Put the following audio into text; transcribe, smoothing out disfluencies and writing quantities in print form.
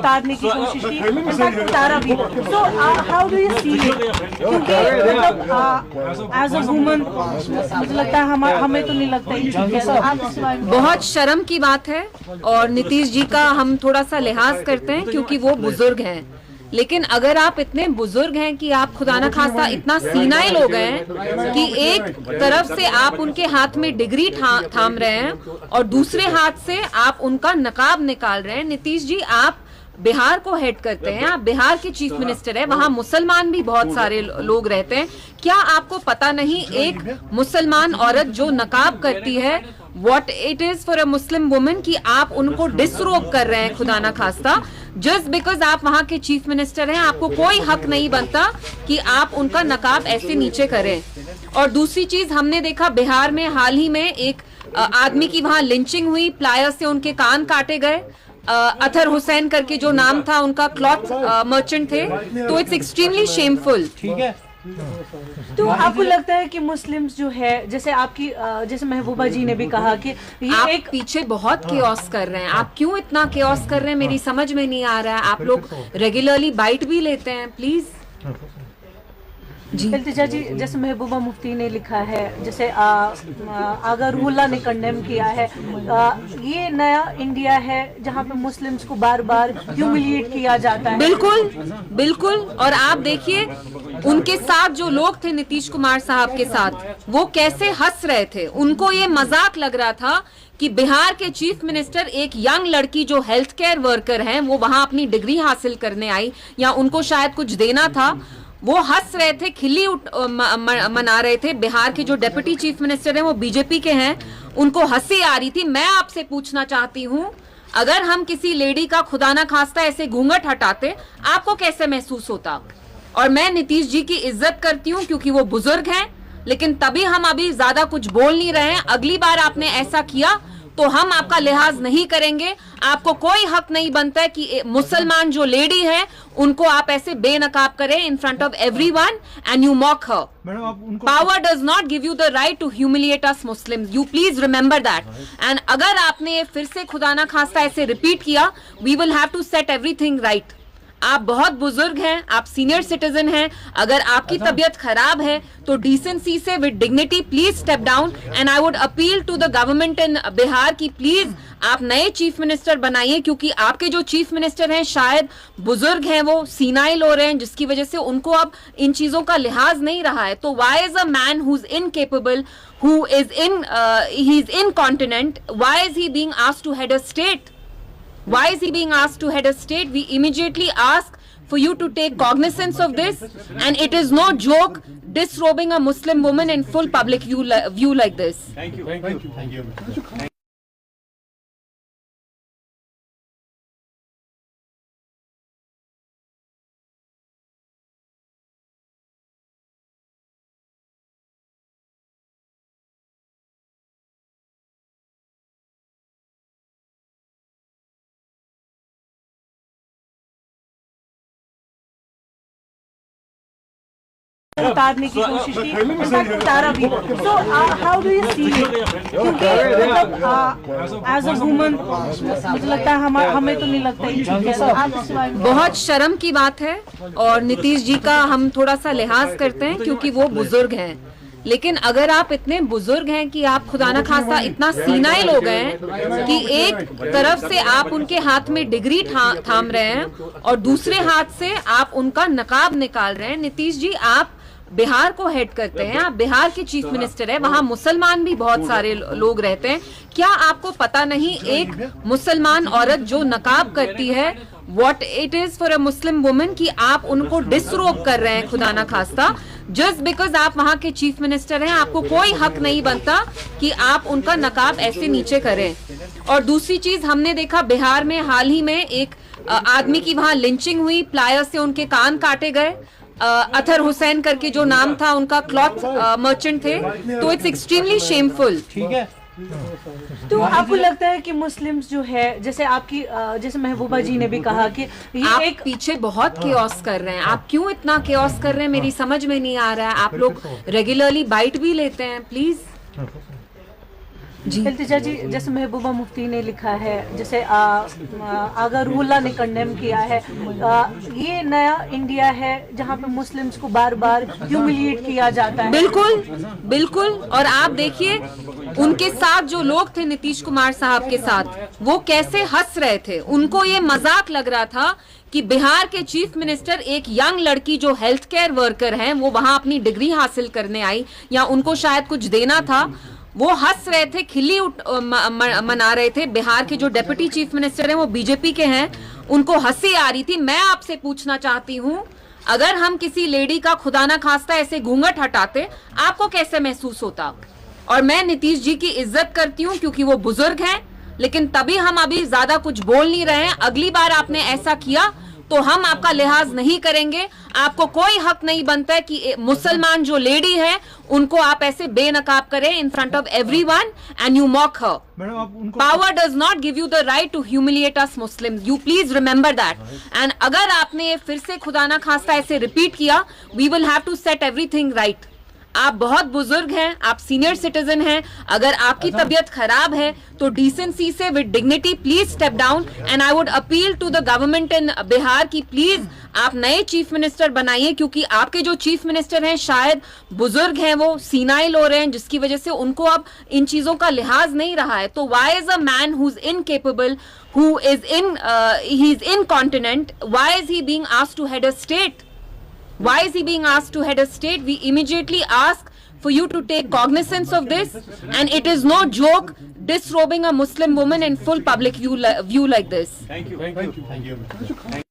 उतारने की कोशिश की, इनफैक्ट उतारा भी। So how do you see it? क्योंकि एज अ वुमन मुझे लगता है हमें तो नहीं लगता ये चीज़ बहुत शर्म की बात है। और नीतीश जी का हम थोड़ा सा लिहाज करते हैं क्योंकि वो बुजुर्ग हैं, लेकिन अगर आप इतने बुजुर्ग हैं कि आप खुदा न खास्ता इतना सीनाइल हो गए हैं कि एक तरफ से आप उनके हाथ में डिग्री थाम रहे हैं और दूसरे हाथ से आप उनका नकाब निकाल रहे हैं। नीतीश जी, आप बिहार को हेड करते हैं, आप बिहार के चीफ मिनिस्टर हैं, वहां मुसलमान भी बहुत सारे लोग रहते हैं। क्या आपको पता नहीं एक मुसलमान औरत जो नकाब करती है, what it is for a Muslim woman, कि आप उनको डिसरोब कर रहे हैं खुदा ना खास्ता, जस्ट बिकॉज आप वहां के चीफ मिनिस्टर हैं। आपको कोई हक नहीं बनता कि आप उनका नकाब ऐसे नीचे करें। और दूसरी चीज, हमने देखा बिहार में हाल ही में एक आदमी की वहां लिंचिंग हुई, प्लायर से उनके कान काटे गए। अतहर हुसैन करके जो नाम था उनका, क्लॉथ मर्चेंट थे। तो इट्स एक्सट्रीमली शेमफुल। ठीक है। तो आपको लगता है कि मुस्लिम्स जो है, जैसे आपकी जैसे महबूबा जी ने भी कहा कि ये आप एक पीछे बहुत केओस कर रहे हैं। आप क्यों इतना केओस कर रहे हैं, मेरी समझ में नहीं आ रहा है। आप लोग रेगुलरली बाइट भी लेते हैं, प्लीज जी। इल्तिजा जी, जैसे महबूबा मुफ्ती ने लिखा है, जैसे आगा रूहुल्लाह ने कंडेम किया है, ये नया इंडिया है जहाँ पे मुस्लिम्स को बार बार ह्यूमिलिएट किया जाता है। बिल्कुल बिल्कुल। और आप देखिए उनके साथ जो लोग थे, नीतीश कुमार साहब के साथ, वो कैसे हंस रहे थे। उनको ये मजाक लग रहा था कि बिहार के चीफ मिनिस्टर, एक यंग लड़की जो हेल्थ केयर वर्कर हैं, वो वहां अपनी डिग्री हासिल करने आई या उनको शायद कुछ देना था, वो हंस रहे थे, खिल्ली मना रहे थे। बिहार के जो डेप्यूटी चीफ मिनिस्टर हैं वो बीजेपी के हैं, उनको हंसी आ रही थी। मैं आपसे पूछना चाहती हूँ, अगर हम किसी लेडी का खुदा ना खास्ता ऐसे घूंघट हटाते, आपको कैसे महसूस होता? और मैं नीतीश जी की इज्जत करती हूँ क्योंकि वो बुजुर्ग हैं, लेकिन तभी हम अभी ज्यादा कुछ बोल नहीं रहे हैं। अगली बार आपने ऐसा किया तो हम आपका लिहाज नहीं करेंगे। आपको कोई हक नहीं बनता है कि मुसलमान जो लेडी है उनको आप ऐसे बेनकाब करें in front of everyone and you mock her. Power does not give you the right to humiliate us Muslims, you please remember that. And अगर आपने फिर से खुदा ना खास्ता ऐसे रिपीट किया, we will have to set everything right. आप बहुत बुजुर्ग हैं, आप सीनियर सिटीजन हैं। अगर आपकी तबीयत खराब है तो डिसेंसी से, with dignity, please step down. And I would appeal to the government in Bihar की प्लीज आप नए चीफ मिनिस्टर बनाइए, क्योंकि आपके जो चीफ मिनिस्टर हैं शायद बुजुर्ग हैं, वो सीनाइल हो रहे हैं, जिसकी वजह से उनको अब इन चीजों का लिहाज नहीं रहा है। तो why is a man who is incapable, who is incontinent, why is he being asked to head a state? Why is he being asked to head a state? We immediately ask for you to take cognizance of this, and it is no joke disrobing a Muslim woman in full public view like this. Thank you. Thank you. Thank you. उतारने की कोशिश की, in fact उतारा भी। So how do you see it? क्योंकि as a woman मुझे लगता है हमें तो नहीं लगता ये चीज़ बहुत शर्म की बात है। और नीतीश जी का हम थोड़ा सा लिहाज करते हैं क्योंकि वो बुजुर्ग हैं, लेकिन अगर आप इतने बुजुर्ग हैं कि आप खुदा ना खास्ता इतना सीनाइल हो गए हैं कि एक तरफ से आप उनके हाथ में डिग्री थाम रहे हैं और दूसरे हाथ से आप उनका नकाब निकाल रहे हैं। नीतीश जी, आप बिहार को हेड करते हैं, आप बिहार के चीफ मिनिस्टर हैं, वहां मुसलमान भी बहुत सारे लोग रहते हैं। क्या आपको पता नहीं एक मुसलमान औरत जो नकाब करती है, what it is for a Muslim woman, कि आप उनको डिसरोब कर रहे हैं खुदा ना खास्ता, जस्ट बिकॉज आप वहां के चीफ मिनिस्टर हैं। आपको कोई हक नहीं बनता कि आप उनका नकाब ऐसे नीचे करें। और दूसरी चीज, हमने देखा बिहार में हाल ही में एक आदमी की वहां लिंचिंग हुई, प्लायर से उनके कान काटे गए। अतहर हुसैन करके जो नाम था उनका, क्लॉथ मर्चेंट थे। तो इट्स एक्सट्रीमली शेमफुल। ठीक है। तो आपको लगता है कि मुस्लिम्स जो है, जैसे आपकी जैसे महबूबा जी ने भी कहा कि ये आप एक पीछे बहुत केओस कर रहे हैं। आप क्यों इतना केओस कर रहे हैं, मेरी समझ में नहीं आ रहा है। आप लोग रेगुलरली बाइट भी लेते हैं, प्लीज जी। इल्तिजा जी, जैसे महबूबा मुफ्ती ने लिखा है, जैसे आगा रूहुल्लाह ने कंडेम किया है, ये नया इंडिया है जहाँ पे मुस्लिम्स को बार बार ह्यूमिलिएट किया जाता है। बिल्कुल बिल्कुल। और आप देखिए उनके साथ जो लोग थे नीतीश कुमार साहब के साथ, वो कैसे हंस रहे थे। उनको ये मजाक लग रहा था कि बिहार के चीफ मिनिस्टर एक यंग लड़की जो हेल्थ केयर वर्कर हैं, वो वहां अपनी डिग्री हासिल करने आई या उनको शायद कुछ देना था, वो हंस रहे थे, खिल्ली मना रहे थे। बिहार के जो डेप्यूटी चीफ मिनिस्टर हैं वो बीजेपी के हैं, उनको हंसी आ रही थी। मैं आपसे पूछना चाहती हूँ, अगर हम किसी लेडी का खुदा ना खास्ता ऐसे घूंघट हटाते, आपको कैसे महसूस होता? और मैं नीतीश जी की इज्जत करती हूँ क्योंकि वो बुजुर्ग हैं, लेकिन तभी हम अभी ज्यादा कुछ बोल नहीं रहे हैं। अगली बार आपने ऐसा किया तो हम आपका लिहाज नहीं करेंगे। आपको कोई हक नहीं बनता है कि मुसलमान जो लेडी है उनको आप ऐसे बेनकाब करें in front of everyone and you mock her. Power does not give you the right to humiliate us Muslims, you please remember that. And अगर आपने ये फिर से खुदा ना खास्ता ऐसे रिपीट किया, we will have to set everything right. आप बहुत बुजुर्ग हैं, आप सीनियर सिटीजन हैं, अगर आपकी तबीयत खराब है तो डिसेंसी से with dignity please step down. And I would appeal to the government in Bihar की प्लीज आप नए चीफ मिनिस्टर बनाइए, क्योंकि आपके जो चीफ मिनिस्टर हैं शायद बुजुर्ग हैं, वो सीनाइल हो रहे हैं, जिसकी वजह से उनको अब इन चीजों का लिहाज नहीं रहा है। तो why is a man who is incapable, who is incontinent, why is he being asked to head a state? Why is he being asked to head a state? We immediately ask for you to take cognizance of this, and it is no joke disrobing a Muslim woman in full public view like this. Thank you.